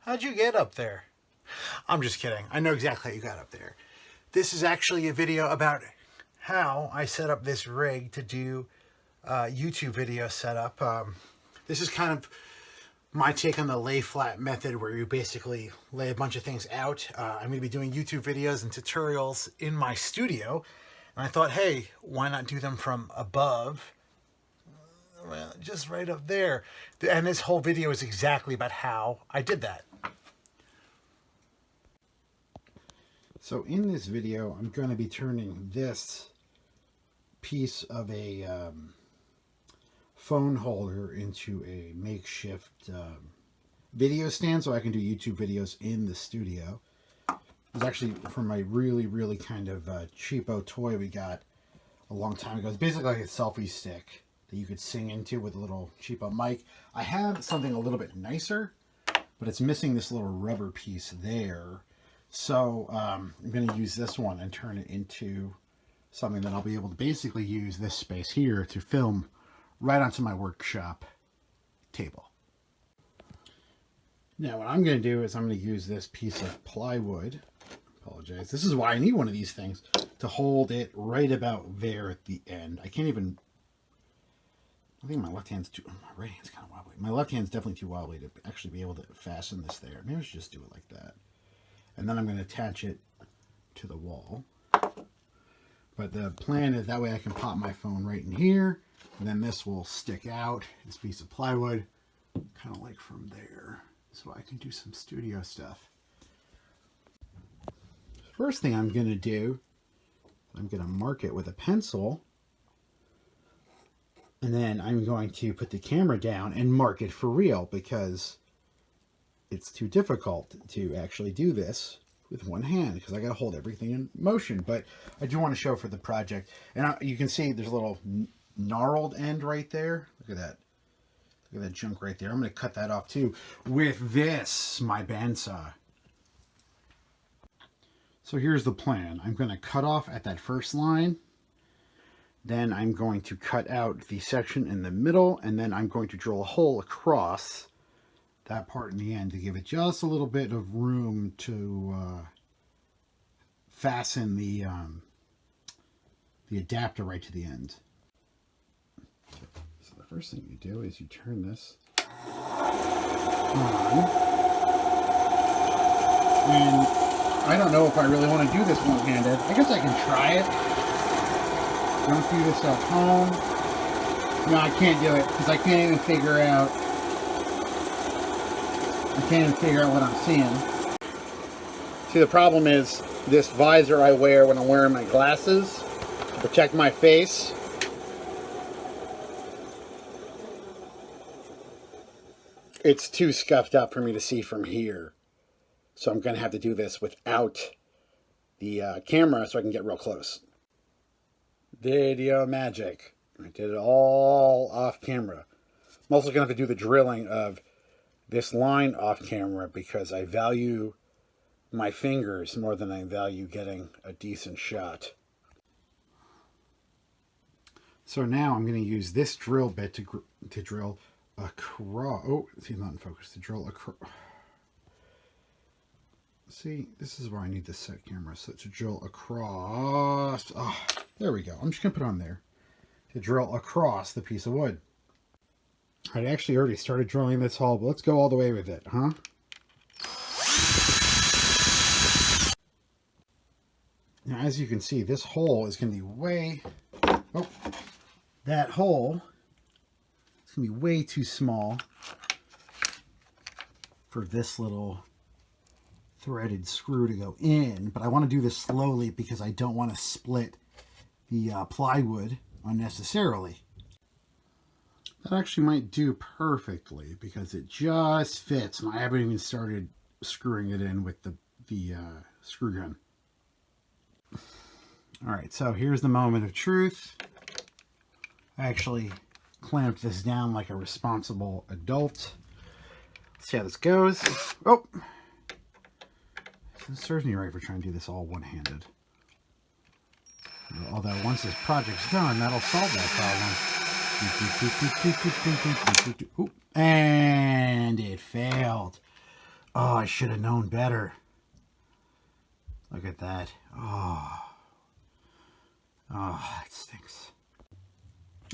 How'd you get up there? I'm just kidding. I know exactly how you got up there. This is actually a video about how I set up this rig to do YouTube video setup. This is kind of my take on the lay flat method, where you basically lay a bunch of things out. I'm going to be doing YouTube videos and tutorials in my studio. And I thought, hey, why not do them from above? Well, just right up there. And this whole video is exactly about how I did that. So in this video, I'm going to be turning this piece of a phone holder into a makeshift video stand so I can do YouTube videos in the studio. It's actually from my really kind of cheapo toy we got a long time ago. It's basically like a selfie stick that you could sing into with a little cheapo mic. I have something a little bit nicer, but it's missing this little rubber piece there. So I'm going to use this one and turn it into something that I'll be able to basically use this space here to film right onto my workshop table. Now what I'm going to do is I'm going to use this piece of plywood. Apologize. This is why I need one of these things to hold it right about there at the end. I can't even... I think my left hand's too... My right hand's kind of wobbly. My left hand's definitely too wobbly to actually be able to fasten this there. Maybe I should just do it like that. And then I'm going to attach it to the wall. But the plan is that way I can pop my phone right in here. And then this will stick out, this piece of plywood, kind of like from there. So I can do some studio stuff. First thing I'm going to do, I'm going to mark it with a pencil. And then I'm going to put the camera down and mark it for real, because it's too difficult to actually do this with one hand because I got to hold everything in motion. But I do want to show for the project. And you can see there's a little gnarled end right there. Look at that. Look at that junk right there. I'm going to cut that off too with this, my bandsaw. So here's the plan. I'm going to cut off at that first line. Then I'm going to cut out the section in the middle, and then I'm going to drill a hole across that part in the end to give it just a little bit of room to fasten the adapter right to the end. So the first thing you do is you turn this on. And I don't know if I really want to do this one-handed. I guess I can try it. Don't do this at home. No, I can't do it because I can't even figure out what I'm seeing. See, the problem is this visor I wear when I'm wearing my glasses to protect my face. It's too scuffed up for me to see from here. So I'm going to have to do this without the camera so I can get real close. Video magic. I did it all off camera. I'm also going to have to do the drilling of this line off camera because I value my fingers more than I value getting a decent shot. So now I'm going to use this drill bit to drill across. Oh, see, not in focus. To drill across. See, this is where I need to set camera. So to drill across. Oh, there we go. I'm just going to put it on there. To drill across the piece of wood. I actually already started drilling this hole, but let's go all the way with it, huh? Now, as you can see, this hole is going to be way... Oh, that hole is going to be way too small for this little threaded screw to go in. But I want to do this slowly because I don't want to split the plywood unnecessarily. That actually might do perfectly because it just fits, and I haven't even started screwing it in with the screw gun. Alright, so here's the moment of truth. I actually clamped this down like a responsible adult. Let's see how this goes. Oh! This serves me right for trying to do this all one-handed. Although once this project's done, that'll solve that problem. Ooh, and it failed. Oh, I should have known better. Look at that. Oh, it stinks.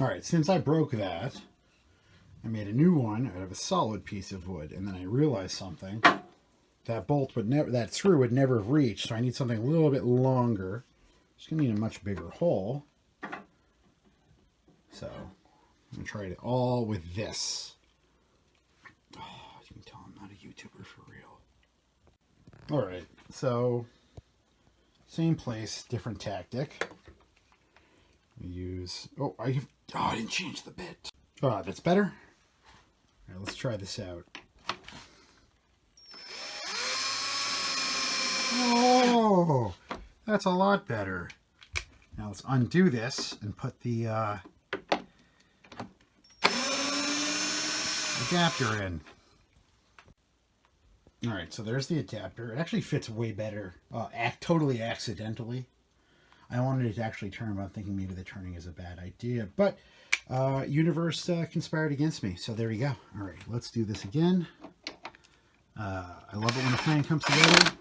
All right, since I broke that, I made a new one out of a solid piece of wood, and then I realized something. That bolt would never, that screw would never have reached, so I need something a little bit longer. Just gonna need a much bigger hole. So I'm gonna try it all with this. Oh, you can tell I'm not a YouTuber for real. All right, so same place, different tactic. We use. I didn't change the bit. Oh, that's better. All right, let's try this out. Oh, that's a lot better. Now let's undo this and put the adapter in. All right, so there's the adapter. It actually fits way better. Totally accidentally. I wanted it to actually turn, but I'm thinking maybe the turning is a bad idea. But universe conspired against me, so there we go. All right, let's do this again. I love it when a plan comes together.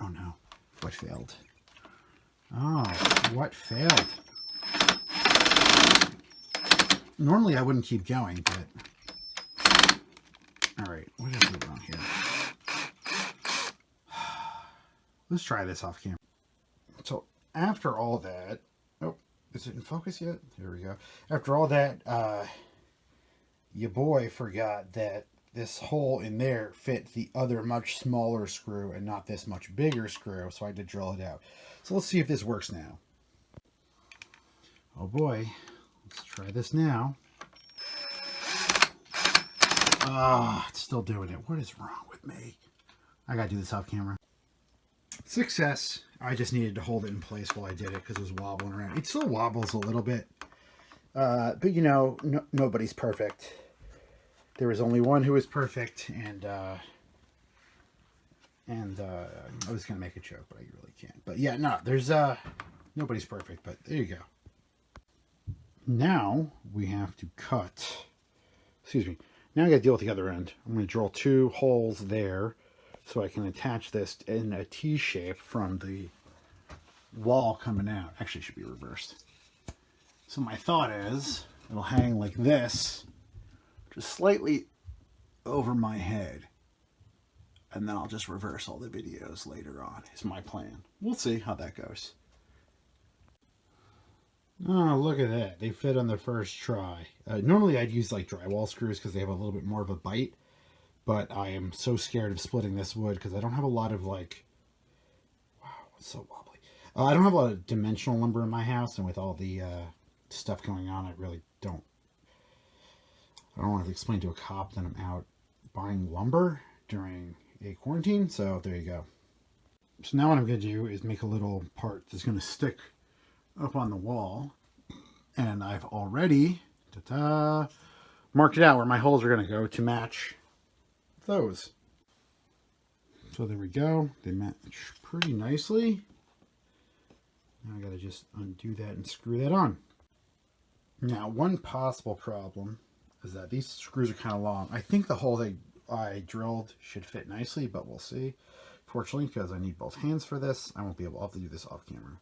Oh no, what failed? Oh, what failed? Normally I wouldn't keep going, but all right, what did I do wrong here? Let's try this off camera. So after all that, is it in focus yet? There we go. After all that, your boy forgot that this hole in there fit the other much smaller screw and not this much bigger screw, so I had to drill it out. So let's see if this works now. Oh boy, let's try this now. It's still doing it. What is wrong with me? I gotta do this off camera. Success. I just needed to hold it in place while I did it because it was wobbling around. It still wobbles a little bit. But you know, nobody's perfect. There was only one who was perfect, and I was going to make a joke, but I really can't. But yeah, no, there's nobody's perfect, but there you go. Now we have to cut, excuse me, now I got to deal with the other end. I'm going to drill 2 holes there so I can attach this in a T shape from the wall coming out. Actually, it should be reversed. So my thought is it'll hang like this, just slightly over my head, and then I'll just reverse all the videos later on, is my plan. We'll see how that goes. Oh, look at that. They fit on the first try. Normally I'd use like drywall screws because they have a little bit more of a bite, but I am so scared of splitting this wood because I don't have a lot of like, wow, it's so wobbly. I don't have a lot of dimensional lumber in my house, and with all the stuff going on, I really don't. I don't want to explain to a cop that I'm out buying lumber during a quarantine, so there you go. So now what I'm going to do is make a little part that's going to stick up on the wall, and I've already marked it out where my holes are going to go to match those. So there we go. They match pretty nicely. Now I got to just undo that and screw that on. Now, one possible problem is that these screws are kind of long. I think the hole that I drilled should fit nicely, but we'll see. Fortunately, because I need both hands for this, I won't be able to do this off camera.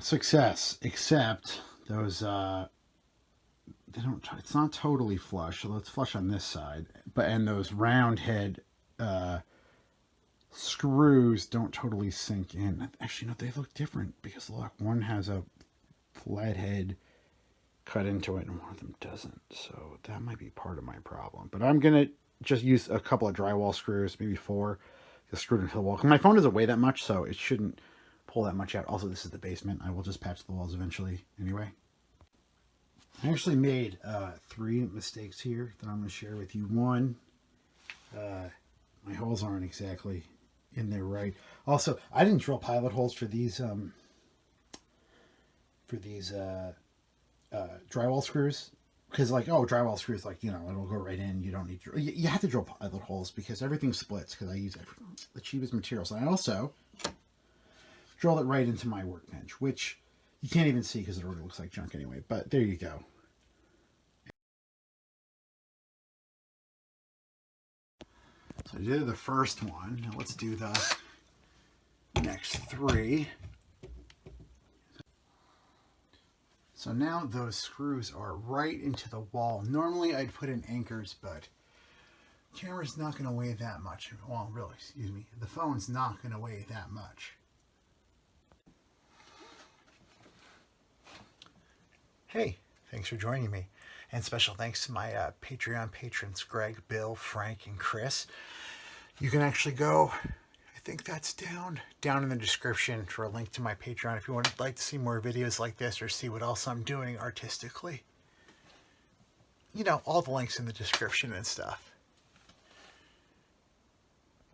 Success, except those they don't. It's not totally flush. So it's flush on this side, and those round head screws don't totally sink in. Actually, no, they look different because look, one has a flat head cut into it and one of them doesn't, so that might be part of my problem. But I'm gonna just use a couple of drywall screws, maybe 4, just screwed into the wall. My phone doesn't weigh that much, so it shouldn't pull that much out. Also, this is the basement. I will just patch the walls eventually anyway. I actually made 3 mistakes here that I'm going to share with you. One, my holes aren't exactly in there right. Also, I didn't drill pilot holes for these drywall screws, because like, oh, drywall screws, like, you know, it'll go right in. You don't need to, you have to drill pilot holes because everything splits, because I use the cheapest materials. And I also drilled it right into my workbench, which you can't even see because it already looks like junk anyway, but there you go. So I did the first one. Now let's do the next 3. So now those screws are right into the wall. Normally I'd put in anchors, but the camera's not going to weigh that much. Well, really, excuse me. The phone's not going to weigh that much. Hey, thanks for joining me. And special thanks to my Patreon patrons, Greg, Bill, Frank, and Chris. You can actually go, I think that's down in the description for a link to my Patreon if you would like to see more videos like this or see what else I'm doing artistically. You know, all the links in the description and stuff.